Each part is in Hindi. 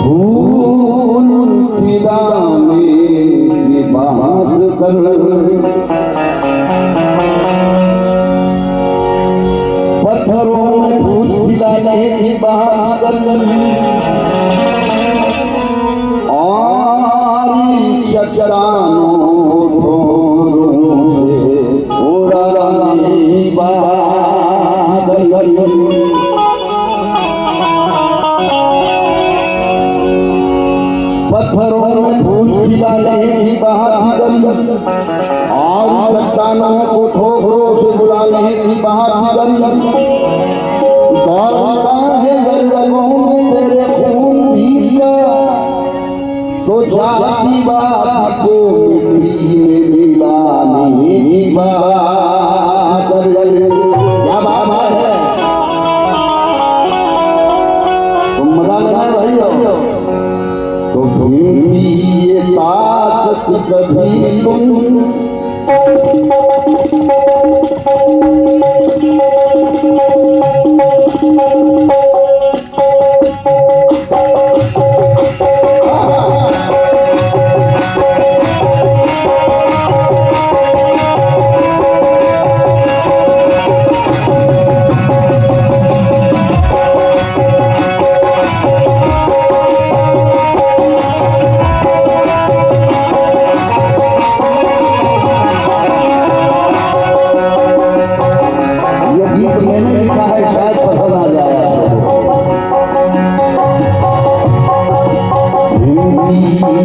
फूल खिला मेरी बात कर, पत्थरों में फूल खिलाने की बात कर, और चट्टानों से उड़ाने की बात कर, पत्थरों में फूल खिलाने की बात कर, और चट्टानों को ठोकरों से बुलाने की बात कर, दौड़ता है गलगलों में तेरे खून पी का, तो जाती बात को मिट्टी में मिलाने की बात कर। क्या बात है, तुम मजा लेना भाई हो तो ढूंढी ये ताकत कभी तुम,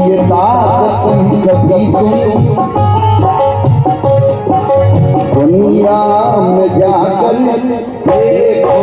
ये ताकत कभी दुनिया में जाकर देखो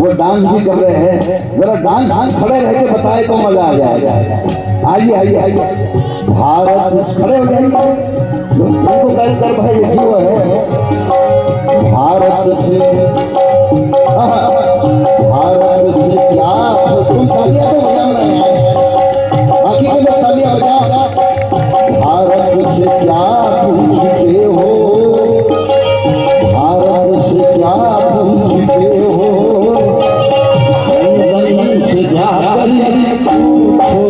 वो डांस भी कर रहे हैं, जरा डांस खड़े रह के बताए तो मजा आ जाएगा। आइए आइए आइए, भारत खड़े हो जाइए, उनको कर भाई यही वो है भारत से क्या तुम तालियां तो बजा रहे हैं, बाकी के लोग तालियां बजाओ। भारत से क्या पूछते हो, भारत से क्या पूछते हो, से जाकर पूछो।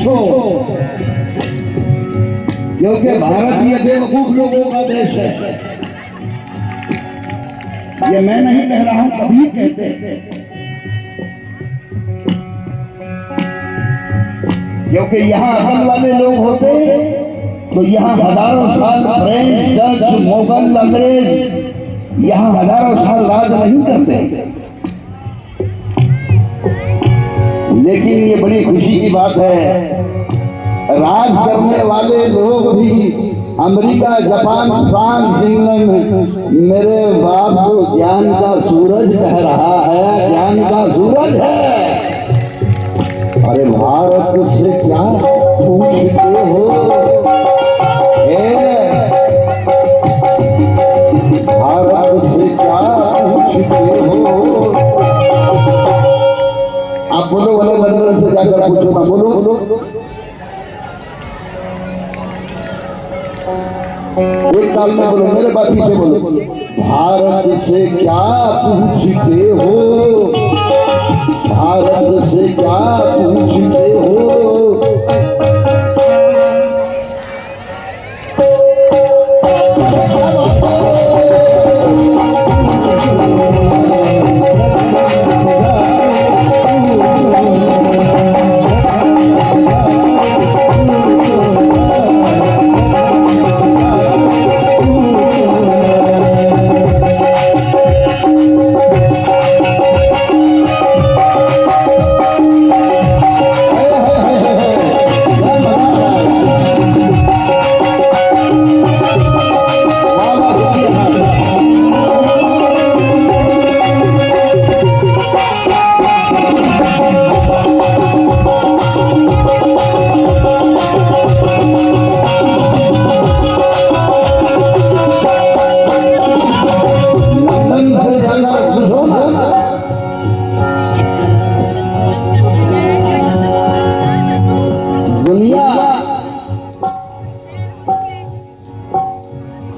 पूछो, क्योंकि भारत ये बेवकूफ लोगों का देश है। ये मैं नहीं कह रहा हूं, कभी कहते हैं, क्योंकि यहाँ अकल वाले लोग होते तो यहाँ हजारों साल फ्रेंच, डच, मुगल, अंग्रेज यहाँ हजारों साल राज नहीं करते। लेकिन ये बड़ी खुशी की बात है, राज करने वाले लोग भी अमेरिका, जापान, फ्रांस, इंग्लैंड मेरे बाप को ज्ञान का सूरज कह रहा है, ज्ञान का सूरज है। अरे भारत से क्या पूछते हो? भारत से क्या पूछते हो? आप बोलो, बोलो लंदन से जाकर पूछो ना, बोलो बोलो। एक काल में बोलो, मेरे बात पीछे बोलो, भारत से क्या पूछते हो? भारत से क्या पूछते हो?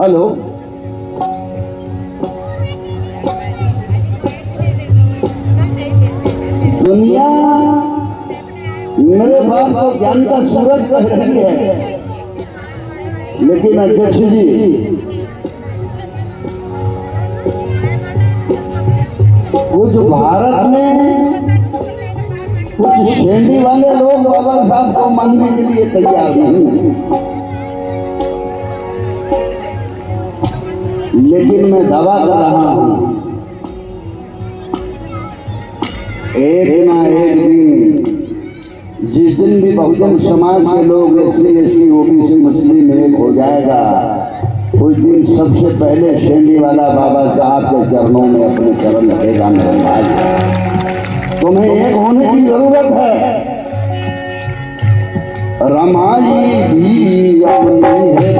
हेलो, दुनिया मेरे बाप को ज्ञान का सूरज कह रही है, लेकिन अध्यक्ष जी कुछ भारत में कुछ शेंडी वाले लोग बाबा साहब को मानने के लिए तैयार नहीं, लेकिन मैं दावा कर रहा हूं एक ना एक दिन, जिस दिन भी बहुजन समाज के लोग SC, ST, OBC, मुस्लिम एक हो जाएगा, उस दिन सबसे पहले शेंडी वाला बाबा साहब के चरणों में अपने चरण रखेगा। मेरे भाई, तुम्हें एक होने की जरूरत है। रमाई भी अपनी है,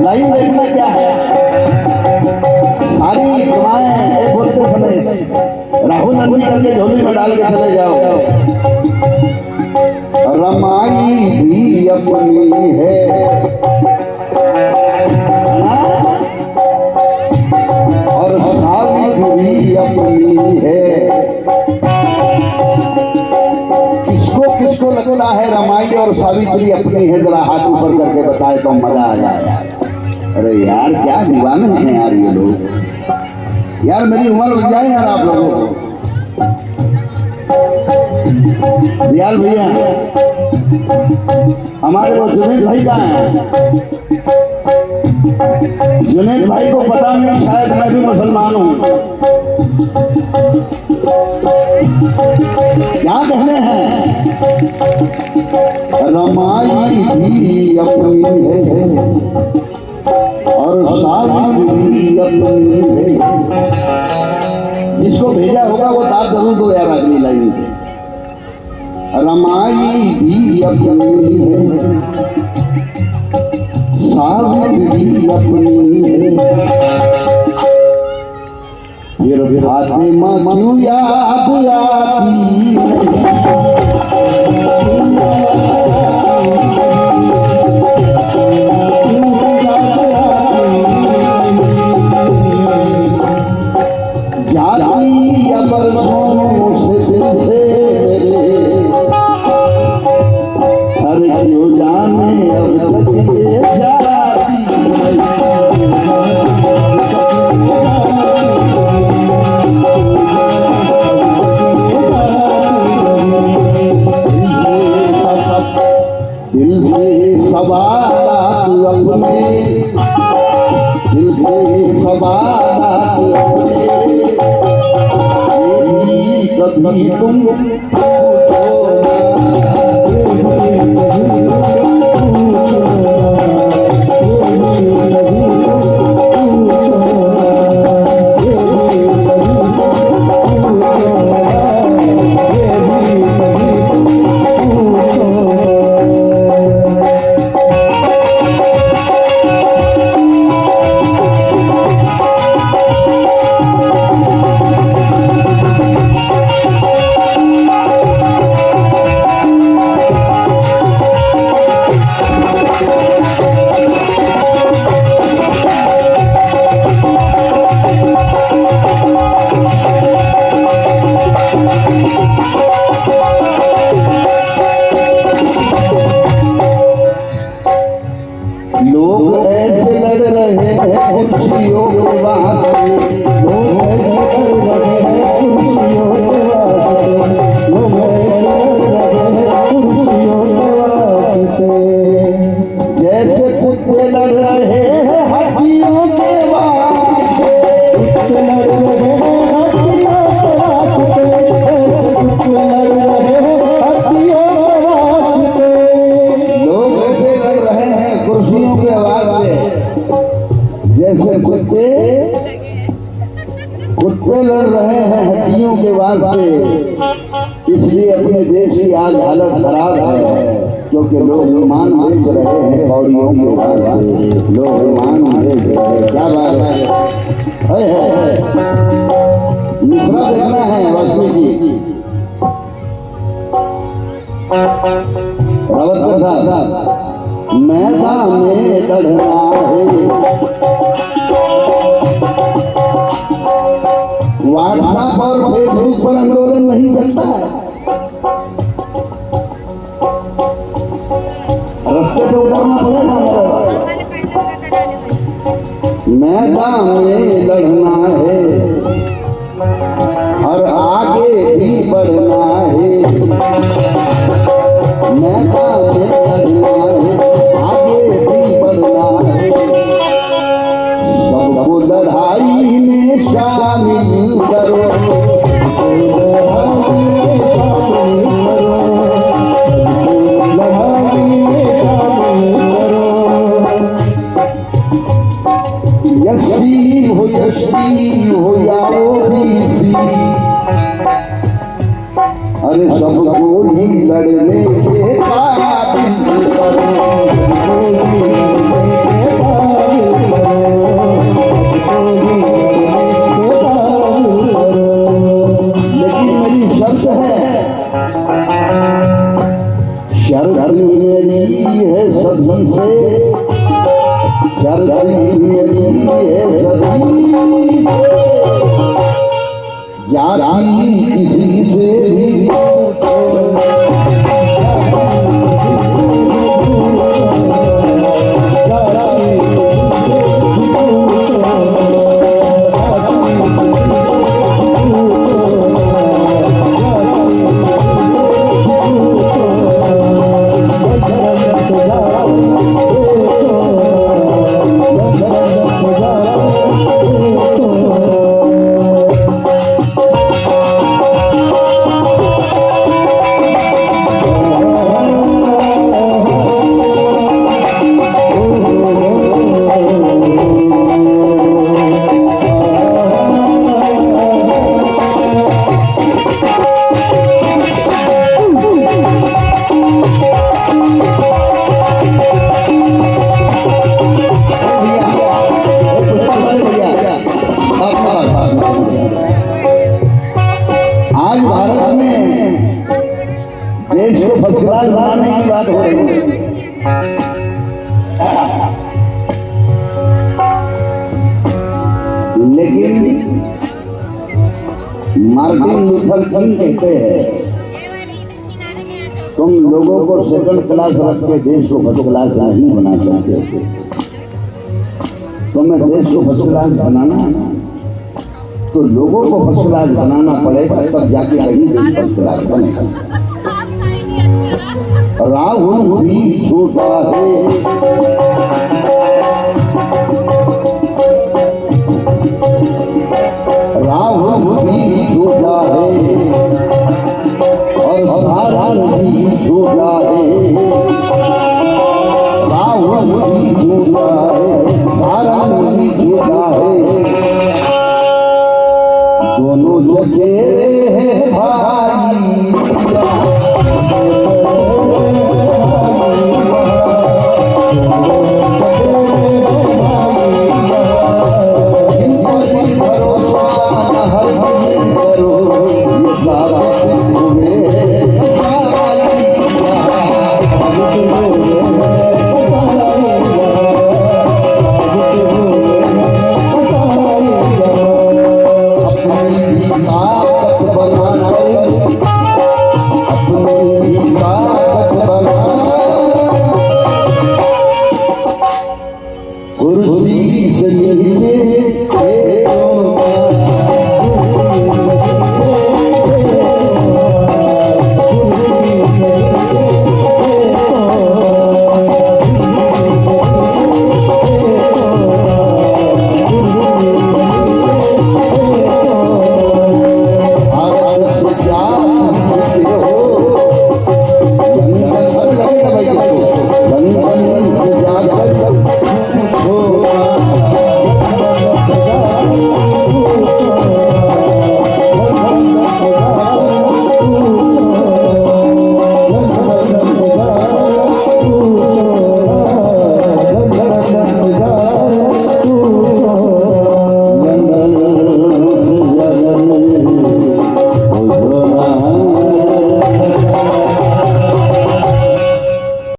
लाइन देखना क्या है, सारी दुआएं बोलते समय राहुल गांधी करके झोली में डाल के चले जाओ। रमाई भी अपनी है और सावित्री भी अपनी है। किसको लगता है रमाई और सावित्री अपनी है? जरा हाथ ऊपर करके बताए तो मजा आ जाए। अरे यार क्या दीवाने हैं यार ये लोग, यार मेरी उम्र लग जाए यार आप लोगों को। दयाल भैया हमारे वो जुनेद भाई कहाँ हैं? जुनेद भाई को पता नहीं, शायद मैं भी मुसलमान हूँ। क्या कहने हैं? रमाई भी अपनी है और सावित्री अपनी है। जिसको भेजा होगा वो दाद जरूर दो यार अगली लाइन पे। रमाई भी अपनी है, सावित्री अपनी है। फिर फातिमा क्यों याद आती जाती अब बरसों से दिल से मेरे, अरे क्यों जाने अब तक ये जाती दिल से सवालात अपने, दिल से सवालात अपने, कभी तुम लोग ऐसे लड़ रहे हैं खुशियों के वास्ते, लोग ऐसे लड़ रहे हैं खुशियों के वास्ते, लोग ऐसे लड़ रहे हैं खुशियों के वास्ते, जैसे कुत्ते लड़ रहे हैं हड्डियों के वास्ते, कुत्ते लड़ रहे हैं हड्डियों के वास्ते, कुत्ते लड़ रहे हैं हड्डियों के वास्ते, लोग ऐसे लड़ रहे हैं कुर्सियों के वास्ते, जैसे कुत्ते लड़ रहे हैं हड्डियों के वास्ते। इसलिए अपने देश की आज हालत खराब है, क्योंकि लोग ईमान बेच रहे हैं कौड़ियों के वास्ते, लोग ईमान बेच रहे हैं। क्या बात है, दूसरा देखना है वाल्मीकि जी रावत साहब, मैदान में लड़ना है, व्हाट्सएप और फेसबुक पर आंदोलन नहीं चलता है, रास्ते पे उतरना पड़ेगा। मैदान में लड़ना है और आगे भी बढ़ना है, मैदान में लड़ना है, आगे भी बढ़ना है, सबको लड़ाई में शामिल करो, यशी हो या ओबीसी, अरे सबको ही लड़ने के काबिल करो, लेकिन मेरी शर्त है, शर्त मेरी है सभी से, शर्त मेरी है सभी से, जाति किसी से भी फर्स्ट क्लास बनाने की बात हो रही है। लेकिन मार्टिन लूथर किंग कहते हैं तुम लोगों को सेकंड क्लास रख के देश को फर्स्ट क्लास नहीं बना सकते। तुम्हें देश को फर्स्ट क्लास बनाना है तो लोगों को फर्स्ट क्लास बनाना पड़ेगा, तब जाके कहीं देश फर्स्ट क्लास बनेगा। राहुल भी छोटा है, राहुल भी छोटा है और सारण भी छोटा है। राहुल भी छोटा है, सारण भी छोटा है। दोनों चचेरे हैं भाई, अपनी